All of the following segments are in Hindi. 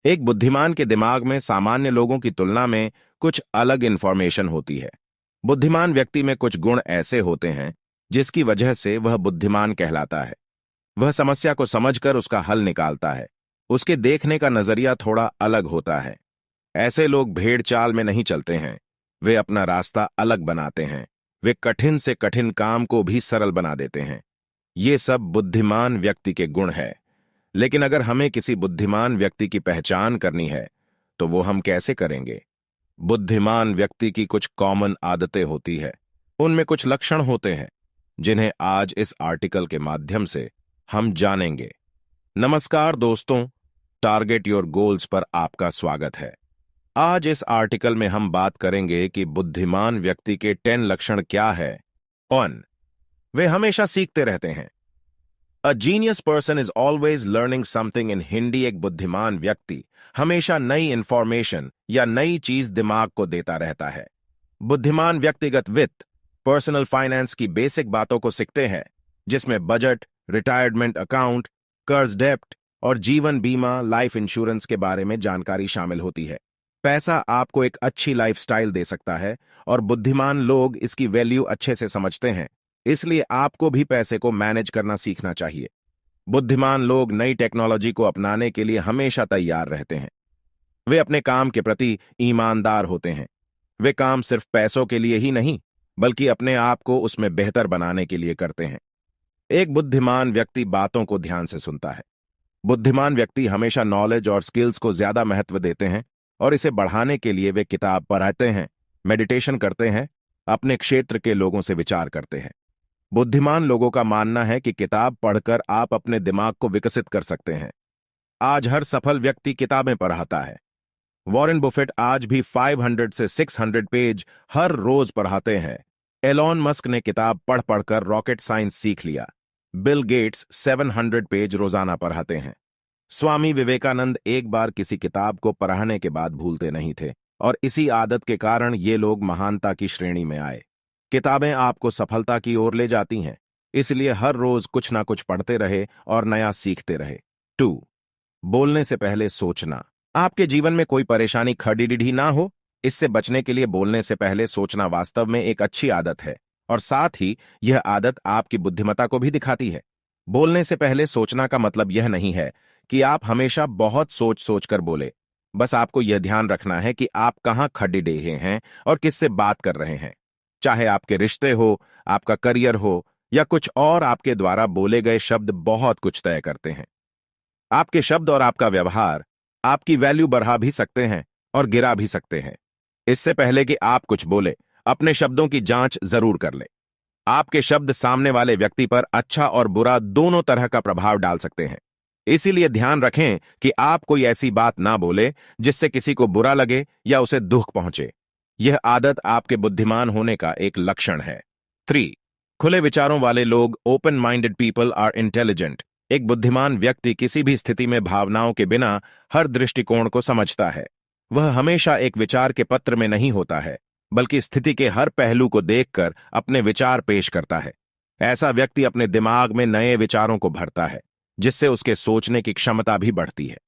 एक बुद्धिमान के दिमाग में सामान्य लोगों की तुलना में कुछ अलग इंफॉर्मेशन होती है। बुद्धिमान व्यक्ति में कुछ गुण ऐसे होते हैं जिसकी वजह से वह बुद्धिमान कहलाता है। वह समस्या को समझकर उसका हल निकालता है। उसके देखने का नजरिया थोड़ा अलग होता है। ऐसे लोग भेड़ चाल में नहीं चलते हैं। वे अपना रास्ता अलग बनाते हैं। वे कठिन से कठिन काम को भी सरल बना देते हैं। ये सब बुद्धिमान व्यक्ति के गुण है। लेकिन अगर हमें किसी बुद्धिमान व्यक्ति की पहचान करनी है तो वो हम कैसे करेंगे? बुद्धिमान व्यक्ति की कुछ कॉमन आदतें होती है। उनमें कुछ लक्षण होते हैं जिन्हें आज इस आर्टिकल के माध्यम से हम जानेंगे। नमस्कार दोस्तों, टारगेट योर गोल्स पर आपका स्वागत है। आज इस आर्टिकल में हम बात करेंगे कि बुद्धिमान व्यक्ति के 10 लक्षण क्या है। 1. वे हमेशा सीखते रहते हैं। A genius person is always learning something in Hindi. एक बुद्धिमान व्यक्ति हमेशा नई इंफॉर्मेशन या नई चीज दिमाग को देता रहता है। बुद्धिमान व्यक्तिगत वित्त, पर्सनल फाइनेंस की बेसिक बातों को सीखते हैं, जिसमें बजट, रिटायरमेंट अकाउंट, कर्ज डेप्ट और जीवन बीमा लाइफ इंश्योरेंस के बारे में जानकारी शामिल होती है। पैसा आपको एक अच्छी लाइफस्टाइल दे सकता है और बुद्धिमान लोग इसकी वैल्यू अच्छे से समझते हैं। इसलिए आपको भी पैसे को मैनेज करना सीखना चाहिए। बुद्धिमान लोग नई टेक्नोलॉजी को अपनाने के लिए हमेशा तैयार रहते हैं। वे अपने काम के प्रति ईमानदार होते हैं। वे काम सिर्फ पैसों के लिए ही नहीं, बल्कि अपने आप को उसमें बेहतर बनाने के लिए करते हैं। एक बुद्धिमान व्यक्ति बातों को ध्यान से सुनता है। बुद्धिमान व्यक्ति हमेशा नॉलेज और स्किल्स को ज्यादा महत्व देते हैं और इसे बढ़ाने के लिए वे किताब पढ़ते हैं, मेडिटेशन करते हैं, अपने क्षेत्र के लोगों से विचार करते हैं। बुद्धिमान लोगों का मानना है कि किताब पढ़कर आप अपने दिमाग को विकसित कर सकते हैं। आज हर सफल व्यक्ति किताबें पढ़ाता है। वॉरेन बुफेट आज भी 500 से 600 पेज हर रोज पढ़ाते हैं। एलॉन मस्क ने किताब पढ़ पढ़कर रॉकेट साइंस सीख लिया। बिल गेट्स 700 पेज रोजाना पढ़ाते हैं। स्वामी विवेकानंद एक बार किसी किताब को पढ़ने के बाद भूलते नहीं थे और इसी आदत के कारण ये लोग महानता की श्रेणी में आए। किताबें आपको सफलता की ओर ले जाती हैं, इसलिए हर रोज कुछ ना कुछ पढ़ते रहे और नया सीखते रहे। 2. बोलने से पहले सोचना। आपके जीवन में कोई परेशानी खड़ी ना हो, इससे बचने के लिए बोलने से पहले सोचना वास्तव में एक अच्छी आदत है और साथ ही यह आदत आपकी बुद्धिमत्ता को भी दिखाती है। बोलने से पहले सोचना का मतलब यह नहीं है कि आप हमेशा बहुत सोच सोच कर बोले। बस आपको यह ध्यान रखना है कि आप कहां खड़े हैं और किससे बात कर रहे हैं। चाहे आपके रिश्ते हो, आपका करियर हो या कुछ और, आपके द्वारा बोले गए शब्द बहुत कुछ तय करते हैं। आपके शब्द और आपका व्यवहार आपकी वैल्यू बढ़ा भी सकते हैं और गिरा भी सकते हैं। इससे पहले कि आप कुछ बोले, अपने शब्दों की जांच जरूर कर ले। आपके शब्द सामने वाले व्यक्ति पर अच्छा और बुरा दोनों तरह का प्रभाव डाल सकते हैं। इसीलिए ध्यान रखें कि आप कोई ऐसी बात ना बोले जिससे किसी को बुरा लगे या उसे दुख पहुंचे। यह आदत आपके बुद्धिमान होने का एक लक्षण है। 3. खुले विचारों वाले लोग, open minded people are intelligent. एक बुद्धिमान व्यक्ति किसी भी स्थिति में भावनाओं के बिना हर दृष्टिकोण को समझता है। वह हमेशा एक विचार के पत्र में नहीं होता है, बल्कि स्थिति के हर पहलू को देखकर अपने विचार पेश करता है। ऐसा व्यक्ति अपने दिमाग में नए विचारों को भरता है, जिससे उसके सोचने की क्षमता भी बढ़ती है।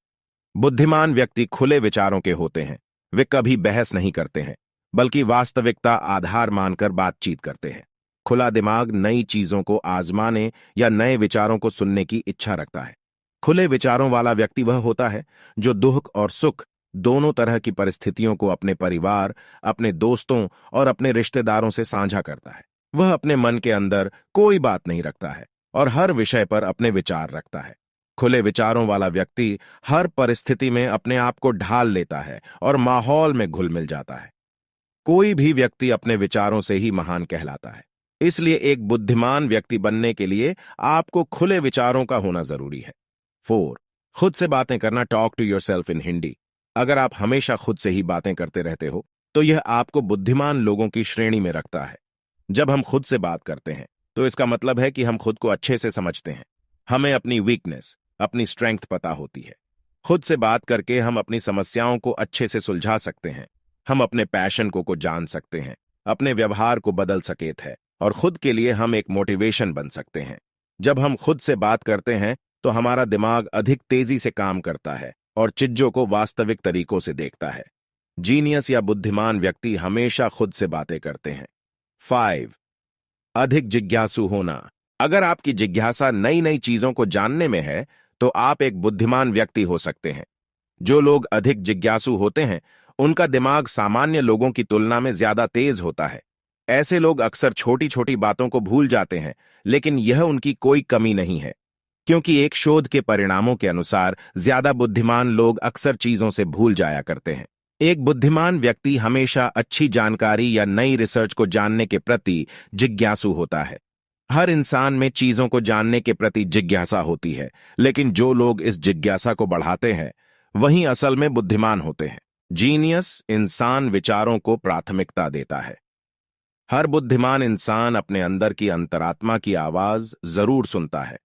बुद्धिमान व्यक्ति खुले विचारों के होते हैं। वे कभी बहस नहीं करते हैं, बल्कि वास्तविकता आधार मानकर बातचीत करते हैं। खुला दिमाग नई चीजों को आजमाने या नए विचारों को सुनने की इच्छा रखता है। खुले विचारों वाला व्यक्ति वह होता है जो दुख और सुख दोनों तरह की परिस्थितियों को अपने परिवार, अपने दोस्तों और अपने रिश्तेदारों से साझा करता है। वह अपने मन के अंदर कोई बात नहीं रखता है और हर विषय पर अपने विचार रखता है। खुले विचारों वाला व्यक्ति हर परिस्थिति में अपने आप को ढाल लेता है और माहौल में घुल मिल जाता है। कोई भी व्यक्ति अपने विचारों से ही महान कहलाता है। इसलिए एक बुद्धिमान व्यक्ति बनने के लिए आपको खुले विचारों का होना जरूरी है। 4. खुद से बातें करना। Talk to yourself in Hindi. अगर आप हमेशा खुद से ही बातें करते रहते हो तो यह आपको बुद्धिमान लोगों की श्रेणी में रखता है। जब हम खुद से बात करते हैं तो इसका मतलब है कि हम खुद को अच्छे से समझते हैं। हमें अपनी वीकनेस, अपनी स्ट्रेंथ पता होती है। खुद से बात करके हम अपनी समस्याओं को अच्छे से सुलझा सकते हैं। हम अपने पैशन को जान सकते हैं, अपने व्यवहार को बदल सकेत है और खुद के लिए हम एक मोटिवेशन बन सकते हैं। जब हम खुद से बात करते हैं तो हमारा दिमाग अधिक तेजी से काम करता है और चीजों को वास्तविक तरीकों से देखता है। जीनियस या बुद्धिमान व्यक्ति हमेशा खुद से बातें करते हैं। 5. अधिक जिज्ञासु होना। अगर आपकी जिज्ञासा नई नई चीजों को जानने में है तो आप एक बुद्धिमान व्यक्ति हो सकते हैं। जो लोग अधिक जिज्ञासु होते हैं उनका दिमाग सामान्य लोगों की तुलना में ज्यादा तेज होता है। ऐसे लोग अक्सर छोटी छोटी बातों को भूल जाते हैं, लेकिन यह उनकी कोई कमी नहीं है, क्योंकि एक शोध के परिणामों के अनुसार ज्यादा बुद्धिमान लोग अक्सर चीजों से भूल जाया करते हैं। एक बुद्धिमान व्यक्ति हमेशा अच्छी जानकारी या नई रिसर्च को जानने के प्रति जिज्ञासु होता है। हर इंसान में चीजों को जानने के प्रति जिज्ञासा होती है, लेकिन जो लोग इस जिज्ञासा को बढ़ाते हैं वहीं असल में बुद्धिमान होते हैं। जीनियस इंसान विचारों को प्राथमिकता देता है। हर बुद्धिमान इंसान अपने अंदर की अंतरात्मा की आवाज जरूर सुनता है।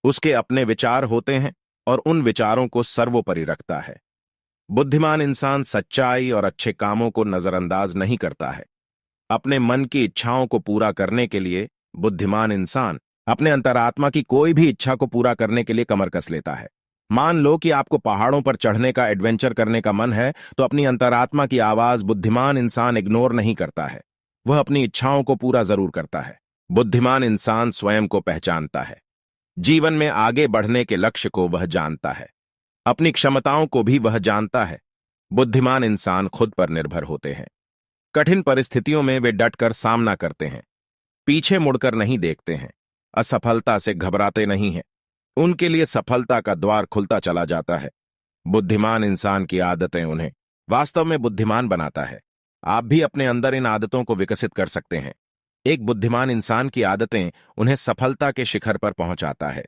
उसके अपने विचार होते हैं और उन विचारों को सर्वोपरि रखता है। बुद्धिमान इंसान सच्चाई और अच्छे कामों को नजरअंदाज नहीं करता है। अपने मन की इच्छाओं को पूरा करने के लिए बुद्धिमान इंसान अपने अंतरात्मा की कोई भी इच्छा को पूरा करने के लिए कमर कस लेता है। मान लो कि आपको पहाड़ों पर चढ़ने का एडवेंचर करने का मन है, तो अपनी अंतरात्मा की आवाज बुद्धिमान इंसान इग्नोर नहीं करता है। वह अपनी इच्छाओं को पूरा जरूर करता है। बुद्धिमान इंसान स्वयं को पहचानता है। जीवन में आगे बढ़ने के लक्ष्य को वह जानता है। अपनी क्षमताओं को भी वह जानता है। बुद्धिमान इंसान खुद पर निर्भर होते हैं। कठिन परिस्थितियों में वे डटकर सामना करते हैं। पीछे मुड़कर नहीं देखते हैं। असफलता से घबराते नहीं हैं। उनके लिए सफलता का द्वार खुलता चला जाता है। बुद्धिमान इंसान की आदतें उन्हें वास्तव में बुद्धिमान बनाता है। आप भी अपने अंदर इन आदतों को विकसित कर सकते हैं। एक बुद्धिमान इंसान की आदतें उन्हें सफलता के शिखर पर पहुंचाता है।